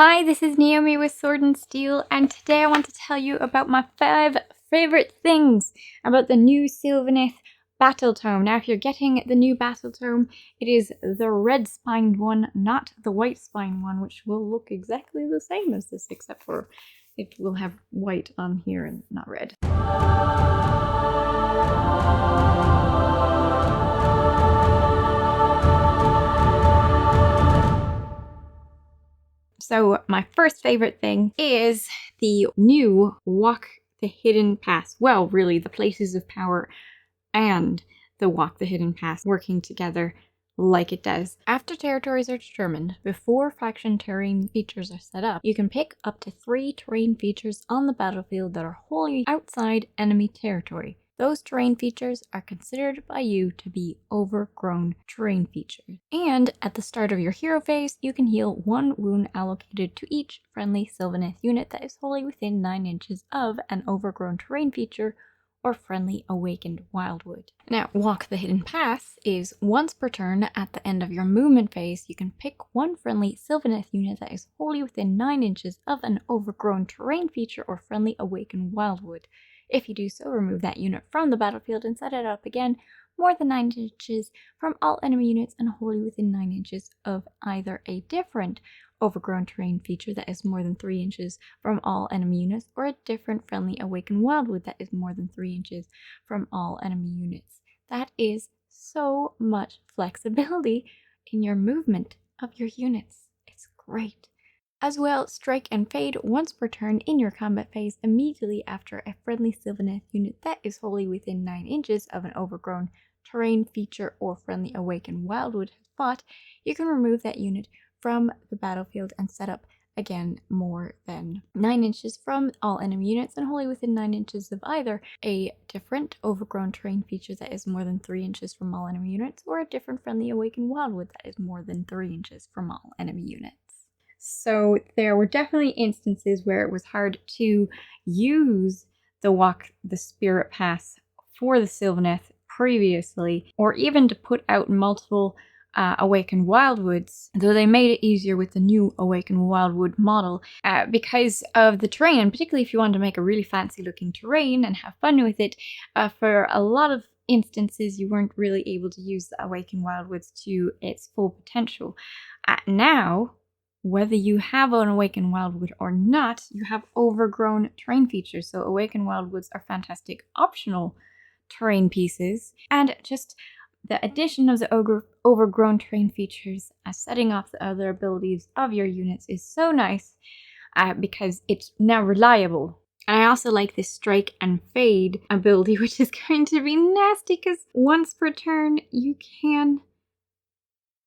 Hi, this is Naomi with Sword and Steel, and today I want to tell you about my 5 favorite things about the new Sylvaneth Battletome. Now, if you're getting the new Battletome, it is the red-spined one, not the white-spined one, which will look exactly the same as this, except for it will have white on here and not red. So my first favorite thing is the new Walk the Hidden Path. Well, really, the Places of Power and the Walk the Hidden Path working together like it does. After territories are determined, before faction terrain features are set up, you can pick up to 3 terrain features on the battlefield that are wholly outside enemy territory. Those terrain features are considered by you to be overgrown terrain features. And at the start of your hero phase, you can heal 1 wound allocated to each friendly Sylvaneth unit that is wholly within 9 inches of an overgrown terrain feature or friendly awakened wildwood. Now, Walk the Hidden Path is once per turn at the end of your movement phase, you can pick 1 friendly Sylvaneth unit that is wholly within 9 inches of an overgrown terrain feature or friendly awakened wildwood. If you do so, remove that unit from the battlefield and set it up again more than 9 inches from all enemy units and wholly within 9 inches of either a different overgrown terrain feature that is more than 3 inches from all enemy units or a different friendly awakened wildwood that is more than 3 inches from all enemy units. That is so much flexibility in your movement of your units. It's great. As well, strike and fade once per turn in your combat phase immediately after a friendly Sylvaneth unit that is wholly within 9 inches of an overgrown terrain feature or friendly awakened wildwood has fought. You can remove that unit from the battlefield and set up again more than 9 inches from all enemy units and wholly within 9 inches of either a different overgrown terrain feature that is more than 3 inches from all enemy units or a different friendly awakened wildwood that is more than 3 inches from all enemy units. So there were definitely instances where it was hard to use the Walk the Spirit Path for the Sylvaneth previously, or even to put out multiple Awakened Wildwoods, though they made it easier with the new Awakened Wildwood model because of the terrain, and particularly if you wanted to make a really fancy looking terrain and have fun with it. For a lot of instances, you weren't really able to use the Awakened Wildwoods to its full potential. Now, whether you have an Awakened Wildwood or not, you have overgrown terrain features. So Awakened Wildwoods are fantastic optional terrain pieces, and just the addition of the overgrown terrain features setting off the other abilities of your units is so nice because it's now reliable. And I also like this strike and fade ability, which is going to be nasty because once per turn you can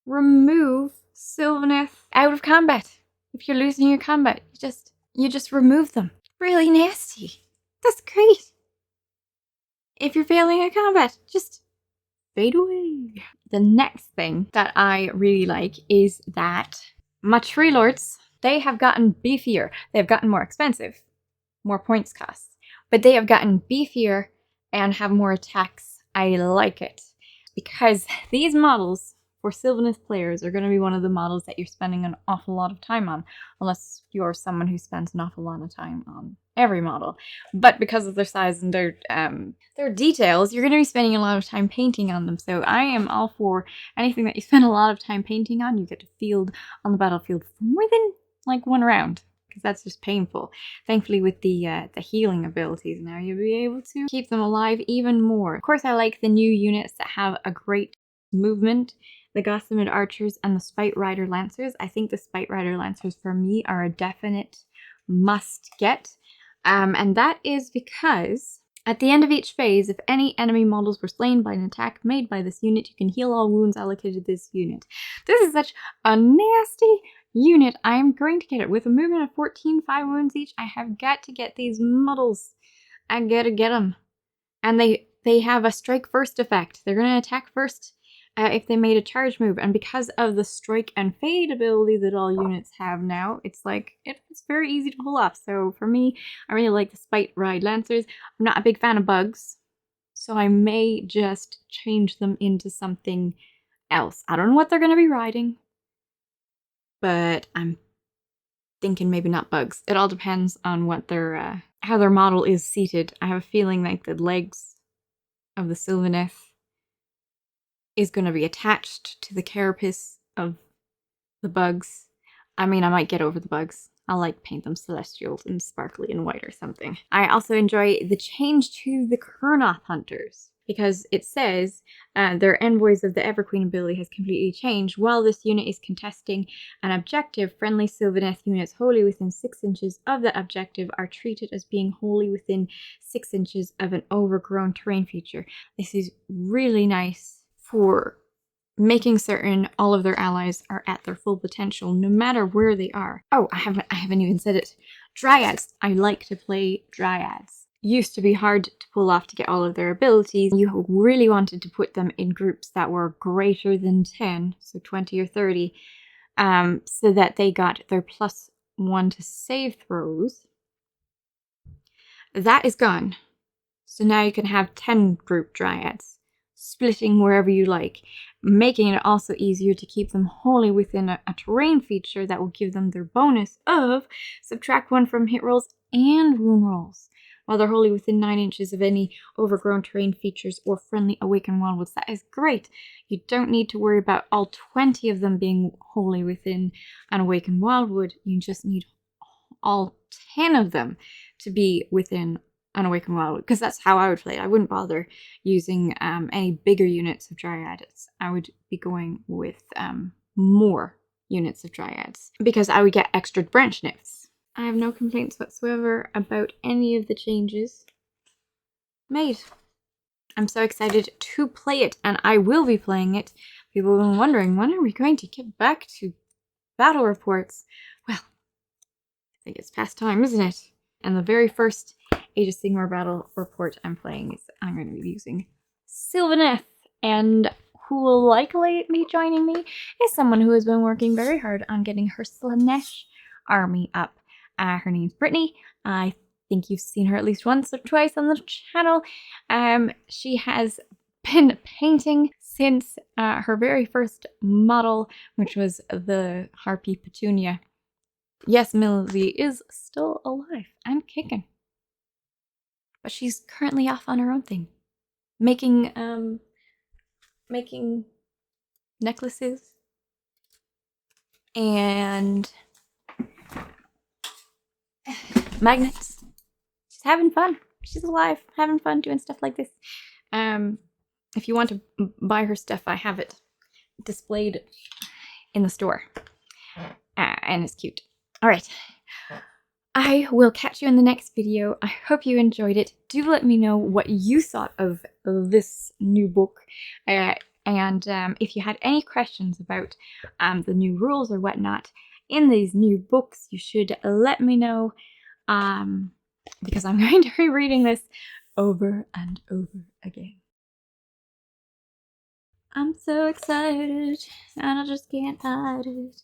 remove Sylvaneth out of combat. If you're losing your combat, you just remove them. Really nasty. That's great. If you're failing a combat, just fade away. The next thing that I really like is that my tree lords, they have gotten beefier. They've gotten more expensive, more points cost, but they have gotten beefier and have more attacks. I like it because these models for Sylvaneth players are going to be one of the models that you're spending an awful lot of time on, unless you're someone who spends an awful lot of time on every model. But because of their size and their details, you're going to be spending a lot of time painting on them. So I am all for anything that you spend a lot of time painting on, you get to field on the battlefield for more than like 1 round, because that's just painful. Thankfully, with the healing abilities now, you'll be able to keep them alive even more. Of course, I like the new units that have a great movement. The Gossamed Archers and the Despiteride Lancers. I think the Despiteride Lancers for me are a definite must get. And that is because at the end of each phase, if any enemy models were slain by an attack made by this unit, you can heal all wounds allocated to this unit. This is such a nasty unit. I am going to get it with a movement of 14, 5 wounds each. I have got to get these models. I gotta get them. And they have a strike first effect. They're going to attack first if they made a charge move, and because of the strike and fade ability that all units have now, it's like it's very easy to pull off. So for me, I really like the Despiteride Lancers. I'm not a big fan of bugs, so I may just change them into something else. I don't know what they're going to be riding, but I'm thinking maybe not bugs. It all depends on what their how their model is seated. I have a feeling like the legs of the Sylvaneth is going to be attached to the carapace of the bugs. I mean, I might get over the bugs. I'll like paint them celestial and sparkly and white or something. I also enjoy the change to the Kurnoth Hunters, because it says their Envoys of the Everqueen ability has completely changed. While this unit is contesting an objective, friendly Sylvaneth units wholly within 6 inches of the objective are treated as being wholly within 6 inches of an overgrown terrain feature. This is really nice for making certain all of their allies are at their full potential, no matter where they are. Oh, I haven't even said it. Dryads. I like to play Dryads. Used to be hard to pull off to get all of their abilities. You really wanted to put them in groups that were greater than 10, so 20 or 30, so that they got their +1 to save throws. That is gone. So now you can have 10 group Dryads, splitting wherever you like, making it also easier to keep them wholly within a terrain feature that will give them their bonus of subtract 1 from hit rolls and wound rolls, while they're wholly within 9 inches of any overgrown terrain features or friendly awakened wildwoods. That is great. You don't need to worry about all 20 of them being wholly within an awakened wildwood. You just need all 10 of them to be within an awakened wildwood, because that's how I would play it. I wouldn't bother using any bigger units of Dryads. I would be going with more units of Dryads, because I would get extra branch nymphs. I have no complaints whatsoever about any of the changes made. I'm so excited to play it, and I will be playing it. People have been wondering, when are we going to get back to battle reports? Well, I think it's past time, isn't it? And the very first Age of Sigmar battle report I'm playing is I'm going to be using Sylvaneth, and who will likely be joining me is someone who has been working very hard on getting her Slaanesh army up. Her name's Brittany. I think you've seen her at least once or twice on the channel. She has been painting since her very first model, which was the Harpy Petunia. Yes, Millie is still alive and kicking, but she's currently off on her own thing, making necklaces and magnets. She's having fun. She's alive, having fun doing stuff like this. If you want to buy her stuff, I have it displayed in the store, and it's cute. All right. I will catch you in the next video. I hope you enjoyed it. Do let me know what you thought of this new book. And if you had any questions about the new rules or whatnot in these new books, you should let me know, because I'm going to be reading this over and over again. I'm so excited, and I just can't hide it.